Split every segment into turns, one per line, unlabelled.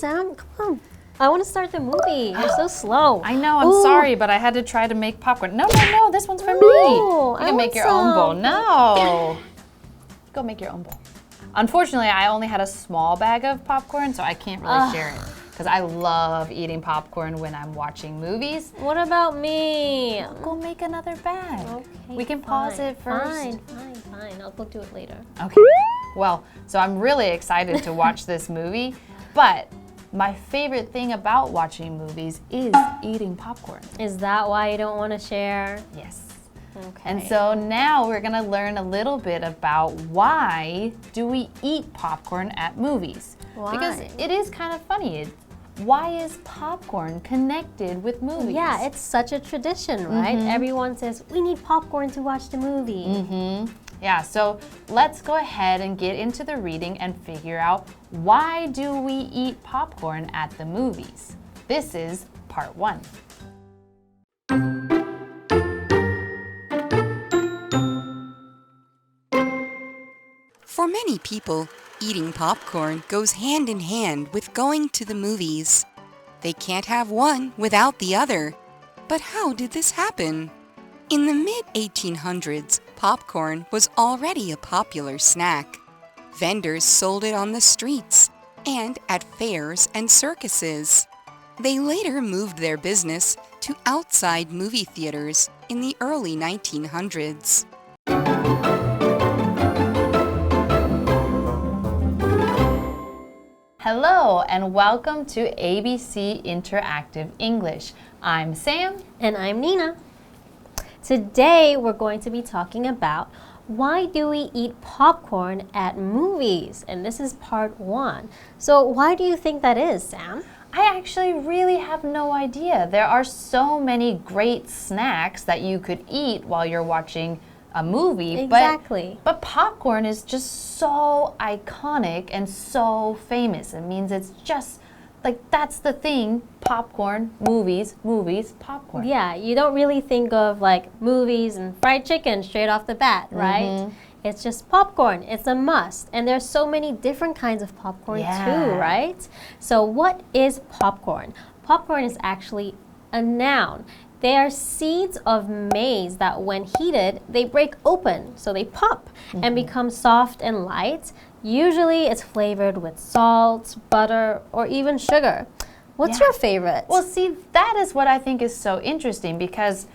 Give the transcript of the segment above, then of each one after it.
Sam. Come on. I want to start the movie. You're so slow.
I know, I'm sorry, but I had to try to make popcorn. No, this one's for me. You can make your own bowl. No. Go make your own bowl. Unfortunately, I only had a small bag of popcorn, so I can't really share it. Because I love eating popcorn when I'm watching movies.
What about me?
Go make another bag.
Okay,
we can pause it first.
Fine. I'll go do it later.
Okay. Well, so I'm really excited to watch this movie, but my favorite thing about watching movies is eating popcorn.
Is that why you don't want to share?
Yes.
Okay.
And so now we're going to learn a little bit about why do we eat popcorn at movies?
Why?
Because it is kind of funny. Why is popcorn connected with movies?
Yeah, it's such a tradition, right? Everyone says, we need popcorn to watch the movie.
Yeah, so let's go ahead and get into the reading and figure out why do we eat popcorn at the movies? This is part 1.
For many people, eating popcorn goes hand in hand with going to the movies. They can't have one without the other. But how did this happen? In the mid-1800s, popcorn was already a popular snack. Vendors sold it on the streets and at fairs and circuses. They later moved their business to outside movie theaters in the early 1900s.
Hello and welcome to ABC Interactive English. I'm Sam.
And I'm Nina. Today we're going to be talking about why do we eat popcorn at movies? And this is part 1. So why do you think that is, Sam?
I actually really have no idea. There are so many great snacks that you could eat while you're watching a movie.
Exactly.
But popcorn is just so iconic and so famous. It means it's just like that's the thing. Popcorn, movies, popcorn.
Yeah, you don't really think of like movies and fried chicken straight off the bat, right? It's just popcorn. It's a must. And there's so many different kinds of popcorn too, right? So what is popcorn? Popcorn is actually a noun. They are seeds of maize that when heated, they break open. So they pop and become soft and light. Usually it's flavored with salt, butter, or even sugar. What's your favorite?
Well, see, that is what I think is so interesting because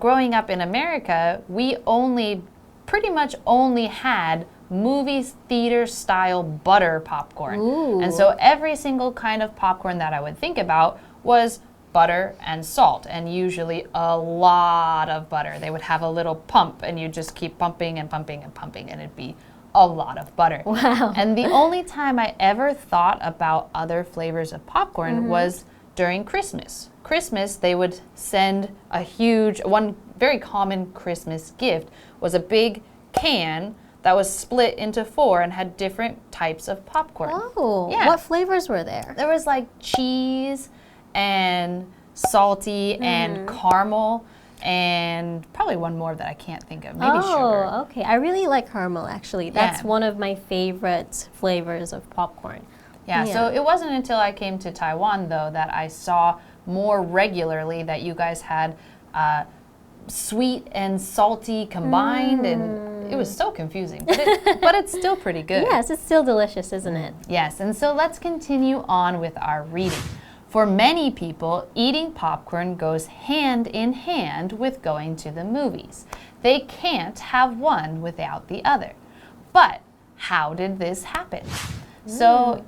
growing up in America, we pretty much only had movie theater style butter popcorn.
Ooh.
And so every single kind of popcorn that I would think about was butter and salt, and usually a lot of butter. They would have a little pump and you just keep pumping and pumping and pumping and it'd be a lot of butter.
Wow.
And the only time I ever thought about other flavors of popcorn was during Christmas. Christmas, they would send one very common Christmas gift was a big can that was split into 4 and had different types of popcorn.
Oh,
yeah.
What flavors were there?
There was like cheese and salty and caramel and probably one more that I can't think of, maybe sugar.
Oh, okay. I really like caramel actually. That's one of my favorite flavors of popcorn.
Yeah, so it wasn't until I came to Taiwan though that I saw more regularly that you guys had sweet and salty combined and it was so confusing, but it's still pretty good.
Yes, it's still delicious, isn't it?
Yes, and so let's continue on with our reading. For many people, eating popcorn goes hand in hand with going to the movies. They can't have one without the other. But how did this happen? So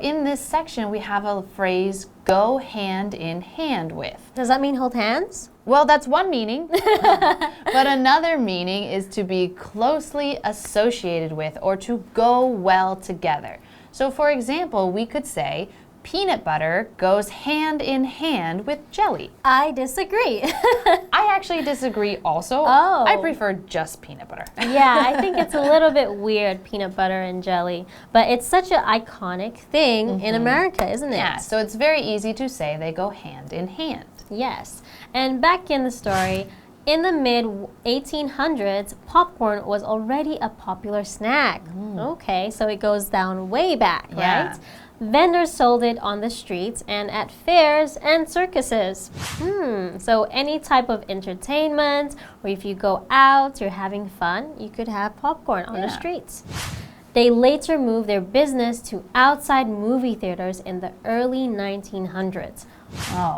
in this section we have a phrase, go hand in hand with.
Does that mean hold hands?
Well, that's one meaning. But another meaning is to be closely associated with or to go well together. So for example, we could say, peanut butter goes hand in hand with jelly.
I disagree.
I actually disagree also.
Oh.
I prefer just peanut butter.
Yeah, I think it's a little bit weird, peanut butter and jelly. But it's such an iconic thing in America, isn't it?
Yeah, so it's very easy to say they go hand in hand.
Yes. And back in the story, in the mid-1800s, popcorn was already a popular snack. Okay, so it goes down way back, right? Vendors sold it on the streets and at fairs and circuses. So any type of entertainment, or if you go out, you're having fun, you could have popcorn on the streets. They later moved their business to outside movie theaters in the early 1900s.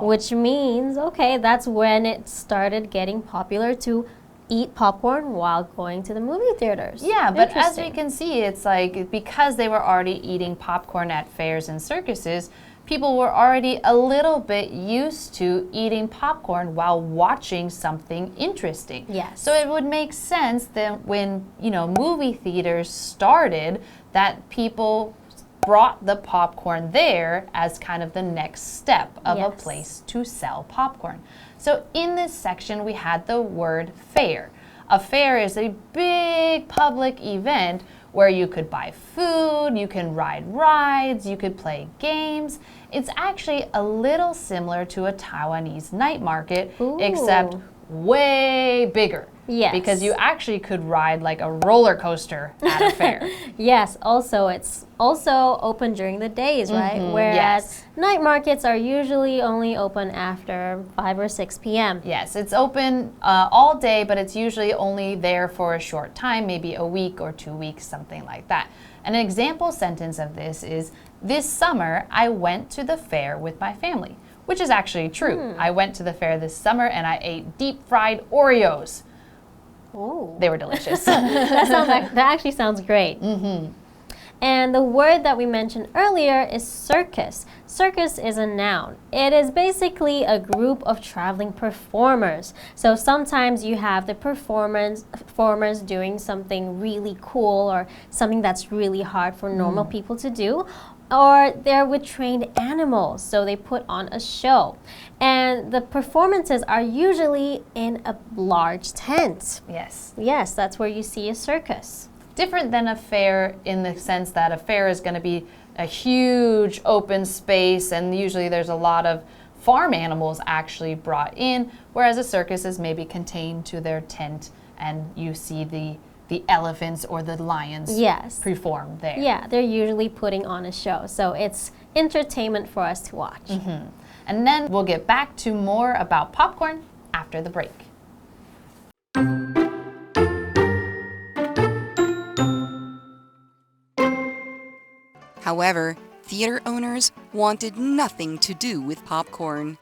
Which means, okay, that's when it started getting popular to eat popcorn while going to the movie theaters.
Yeah, but as we can see, it's like because they were already eating popcorn at fairs and circuses, people were already a little bit used to eating popcorn while watching something interesting.
Yes.
So it would make sense that when, movie theaters started, that people brought the popcorn there as kind of the next step of a place to sell popcorn. So in this section, we had the word fair. A fair is a big public event where you could buy food, you can ride rides, you could play games. It's actually a little similar to a Taiwanese night market, except way bigger.
Yes.
Because you actually could ride like a roller coaster at a fair.
Yes, also it's also open during the days, right? Whereas night markets are usually only open after 5 or 6 p.m.
Yes, it's open all day, but it's usually only there for a short time, maybe a week or 2 weeks, something like that. An example sentence of this is, this summer I went to the fair with my family, which is actually true. I went to the fair this summer and I ate deep-fried Oreos.
Oh.
They were delicious.
That actually sounds great. And the word that we mentioned earlier is circus. Circus is a noun. It is basically a group of traveling performers. So sometimes you have the performers doing something really cool or something that's really hard for normal people to do. Or they're with trained animals, so they put on a show. And the performances are usually in a large tent.
Yes.
Yes, that's where you see a circus.
Different than a fair in the sense that a fair is going to be a huge open space, and usually there's a lot of farm animals actually brought in, whereas a circus is maybe contained to their tent and you see the elephants or the lions perform there.
Yeah, they're usually putting on a show. So it's entertainment for us to watch.
And then we'll get back to more about popcorn after the break.
However, theater owners wanted nothing to do with popcorn.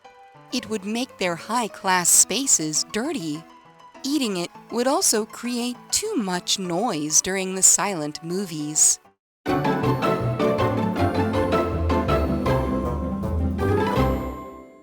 It would make their high-class spaces dirty. Eating it would also create too much noise during the silent movies.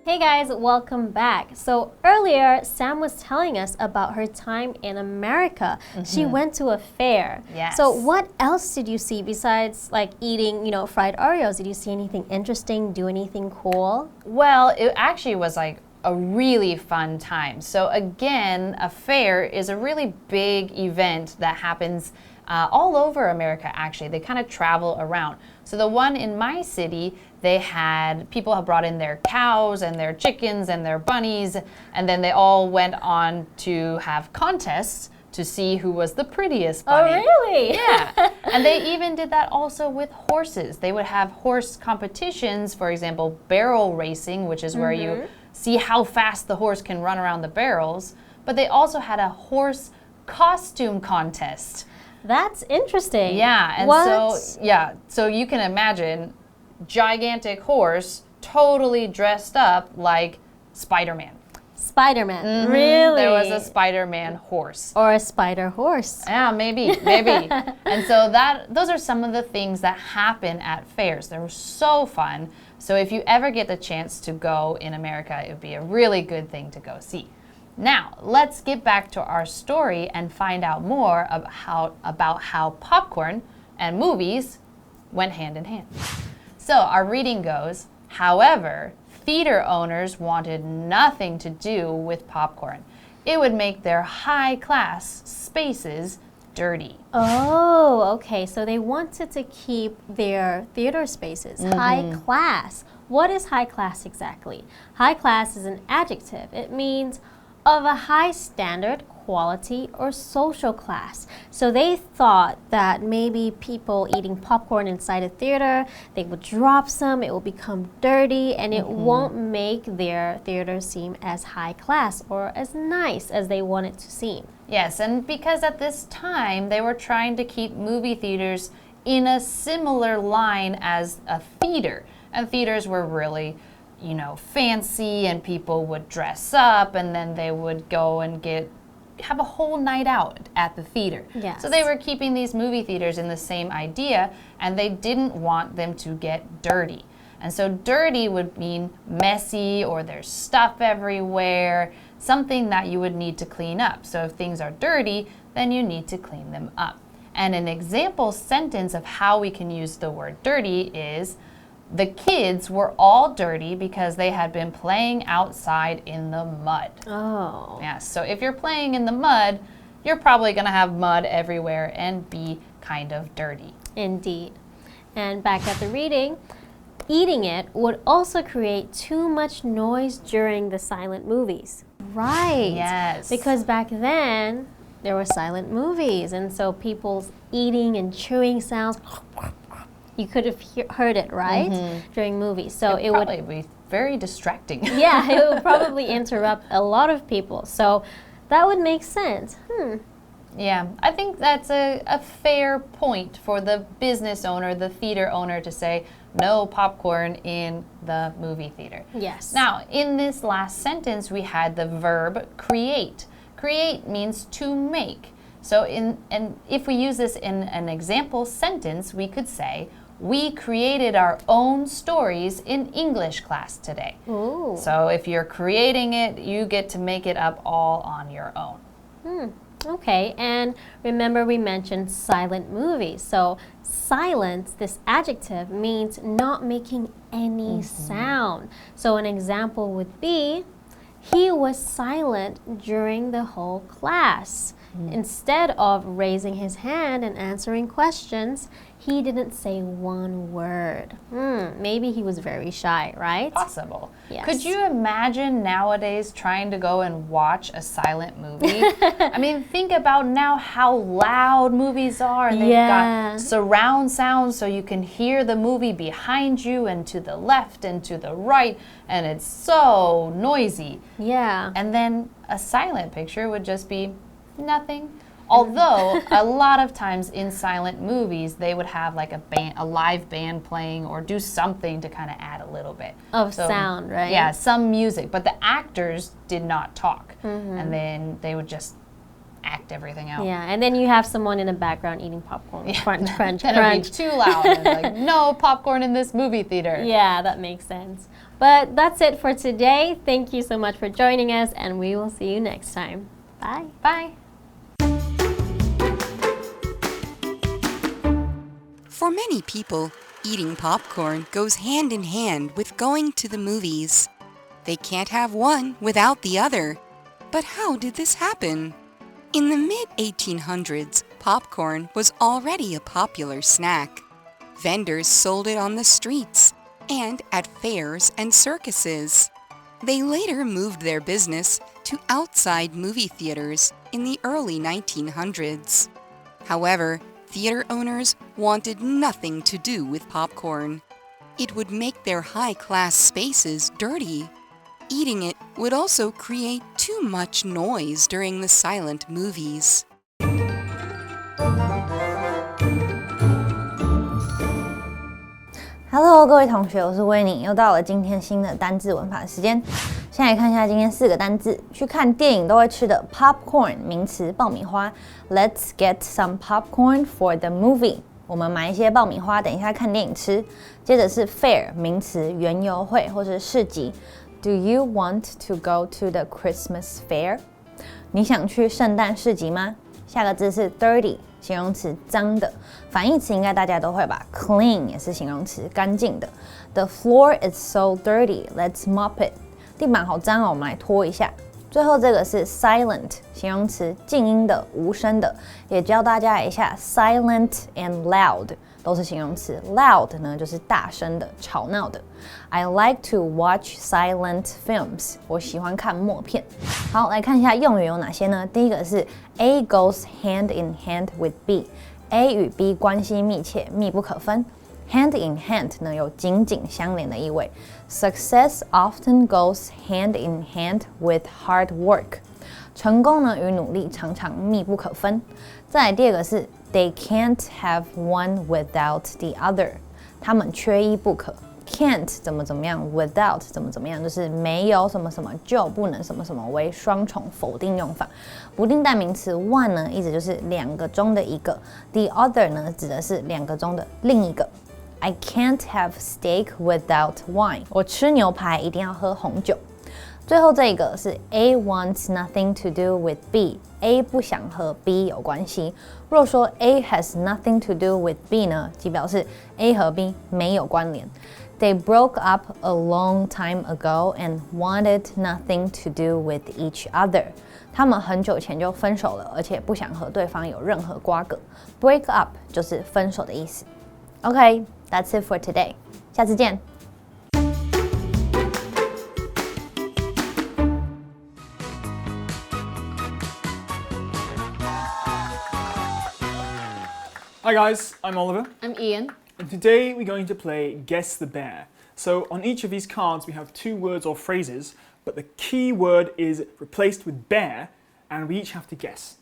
Hey guys, welcome back. So earlier, Sam was telling us about her time in America. She went to a fair.
Yes.
So what else did you see besides like eating, fried Oreos? Did you see anything interesting, do anything cool?
Well, it actually was like a really fun time. So again, a fair is a really big event that happens all over America, actually. They kind of travel around. So the one in my city, people have brought in their cows and their chickens and their bunnies, and then they all went on to have contests to see who was the prettiest bunny.
Oh, really?
Yeah. And they even did that also with horses. They would have horse competitions, for example, barrel racing, which is where you see how fast the horse can run around the barrels. But they also had a horse costume contest.
That's interesting.
Yeah, and so you can imagine gigantic horse totally dressed up like Spider-Man.
Spider-Man, really?
There was a Spider-Man horse.
Or a spider horse.
Yeah, maybe. And so those are some of the things that happen at fairs. They're so fun. So if you ever get the chance to go in America, it would be a really good thing to go see. Now, let's get back to our story and find out more about how popcorn and movies went hand in hand. So our reading goes, however, theater owners wanted nothing to do with popcorn. It would make their high-class spaces dirty.
Oh, okay. So they wanted to keep their theater spaces high class. What is high class exactly? High class is an adjective. It means of a high standard, quality, or social class. So they thought that maybe people eating popcorn inside a theater, they would drop some, it will become dirty, and it won't make their theater seem as high class or as nice as they want it to seem.
Yes, and because at this time they were trying to keep movie theaters in a similar line as a theater. And theaters were really, fancy, and people would dress up, and then they would go and have a whole night out at the theater.
Yes.
So they were keeping these movie theaters in the same idea, and they didn't want them to get dirty. And so dirty would mean messy, or there's stuff everywhere, something that you would need to clean up. So if things are dirty, then you need to clean them up. And an example sentence of how we can use the word dirty is, the kids were all dirty because they had been playing outside in the mud.
Oh.
Yeah, so if you're playing in the mud, you're probably going to have mud everywhere and be kind of dirty.
Indeed. And back at the reading, eating it would also create too much noise during the silent movies. Right.
Yes.
Because back then, there were silent movies, and so people's eating and chewing sounds, you could have heard it, right? During movies. So it would
probably be very distracting.
Yeah, it would probably interrupt a lot of people. So that would make sense.
Yeah, I think that's a fair point for the business owner, the theater owner, to say no popcorn in the movie theater.
Yes.
Now, in this last sentence, we had the verb create. Create means to make. So if we use this in an example sentence, we could say, we created our own stories in English class today.
Ooh.
So if you're creating it, you get to make it up all on your own.
Okay, and remember we mentioned silent movies. So silence, this adjective, means not making any sound. So an example would be, he was silent during the whole class. Instead of raising his hand and answering questions, he didn't say one word. Maybe he was very shy, right?
Possible.
Yes.
Could you imagine nowadays trying to go and watch a silent movie? I mean, think about now how loud movies are. And they've got surround sound, so you can hear the movie behind you and to the left and to the right, and it's so noisy.
Yeah.
And then a silent picture would just be nothing. Although a lot of times in silent movies, they would have like a live band playing or do something to kind of add a little bit
of sound, right?
Yeah, some music. But the actors did not talk. And then they would just act everything out.
Yeah, and then you have someone in the background eating popcorn. Crunch, crunch,
Then
crunch.
it'd be too loud. And like, no popcorn in this movie theater.
Yeah, that makes sense. But that's it for today. Thank you so much for joining us, and we will see you next time. Bye.
Bye.
For many people, eating popcorn goes hand in hand with going to the movies. They can't have one without the other. But how did this happen? In the mid-1800s, popcorn was already a popular snack. Vendors sold it on the streets and at fairs and circuses. They later moved their business to outside movie theaters in the early 1900s. However, theater owners wanted nothing to do with popcorn. It would make their high-class spaces dirty. Eating it would also create too much noise during the silent movies.
Hello， 各位同学，我是威尼，又到了今天新的单字文法时间。先来看一下今天4个单字，去看电影都会吃的 popcorn 名词爆米花。Let's get some popcorn for the movie。我们买一些爆米花，等一下看电影吃。接着是 fair 名词园游会或是市集。Do you want to go to the Christmas fair？ 你想去圣诞市集吗？下个字是 dirty。形容词脏的，反义词应该大家都会吧 ？Clean 也是形容词，干净的。The floor is so dirty, let's mop it。地板好脏哦，我们来拖一下。最后这个是 silent 形容词，静音的、无声的，也教大家一下 silent and loud 都是形容词。Loud 呢就是大声的、吵闹的。I like to watch silent films。我喜欢看默片。好，来看一下用语有哪些呢？第一个是 A goes hand in hand with B，A 与 B 关系密切，密不可分。Hand in hand 呢有紧紧相连的意味。Success often goes hand in hand with hard work。成功呢与努力常常密不可分。再来第二个是 They can't have one without the other。他们缺一不可。Can't 怎么样 ，without 怎么样，就是没有什么什么就不能什么什么为双重否定用法。不定代名词 one 呢，意思就是两个中的一个 ；the other 呢，指的是两个中的另一个。I can't have steak without wine。我吃牛排一定要喝红酒。最后这个是 A wants nothing to do with B。A 不想和 B 有关系。若说 A has nothing to do with B 呢，即表示 A 和 B 没有关联。They broke up a long time ago and wanted nothing to do with each other. 他们很久前就分手了，而且不想和对方有任何瓜葛。Break up 就是分手的意思。Okay, that's it for today. 下次见。
Hi guys, I'm Oliver.
I'm Ian.
And today we're going to play Guess the Bear. So on each of these cards we have two words or phrases, but the key word is replaced with bear, and we each have to guess.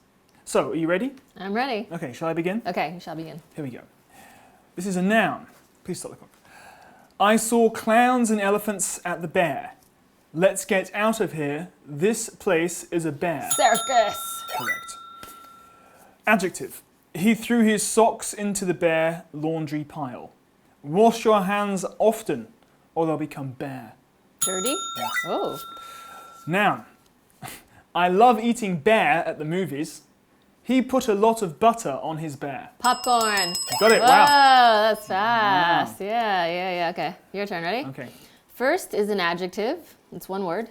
So, are you ready?
I'm ready.
Okay, shall I begin?
Okay, we shall begin.
Here we go. This is a noun. Please stop the clock. I saw clowns and elephants at the bear. Let's get out of here. This place is a bear.
Circus.
Correct. Adjective. He threw his socks into the bare laundry pile. Wash your hands often, or they'll become bare.
Dirty?
Yes.
Oh.
Noun. I love eating bear at the movies. He put a lot of butter on his bear.
Popcorn.
Got it,
Whoa,
wow.
that's fast.
Wow.
Yeah. Okay, your turn. Ready?
Okay.
First is an adjective. It's one word.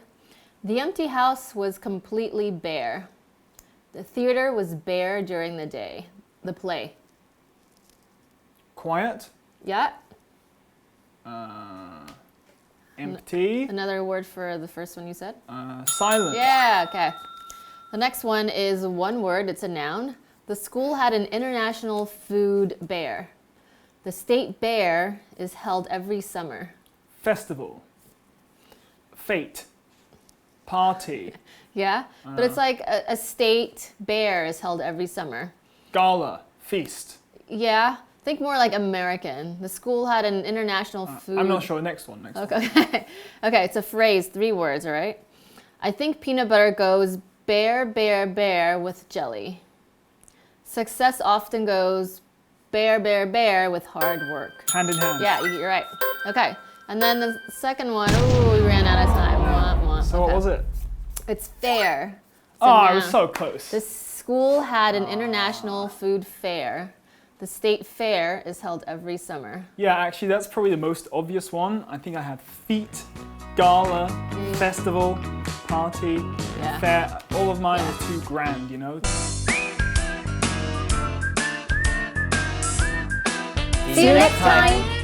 The empty house was completely bare. The theater was bare during the day. The play.
Quiet.
Yeah.
Empty.
Another word for the first one you said?
Silent.
Yeah, okay. The next one is one word. It's a noun. The school had an international food bear. The state bear is held every summer.
Festival. Fate. Party.
Yeah? But it's like a state bear is held every summer.
Gala. Feast.
Yeah? Think more like American. The school had an international food...
I'm not sure. Next one.
Okay. Okay, it's a phrase, 3 words, all right? I think peanut butter goes bear, bear, bear with jelly. Success often goes bear, bear, bear with hard work.
Hand in hand.
Yeah, you're right. Okay, and then the second one, ooh, we ran out of time.
So what was it?
It's fair.
Oh, I
noun.
was so close.
The school had an international food fair. The state fair is held every summer.
Yeah, actually, that's probably the most obvious one. I think I had feet, gala, festival, party,
Yeah.
fair. All of mine were too grand, you know?
See you next time.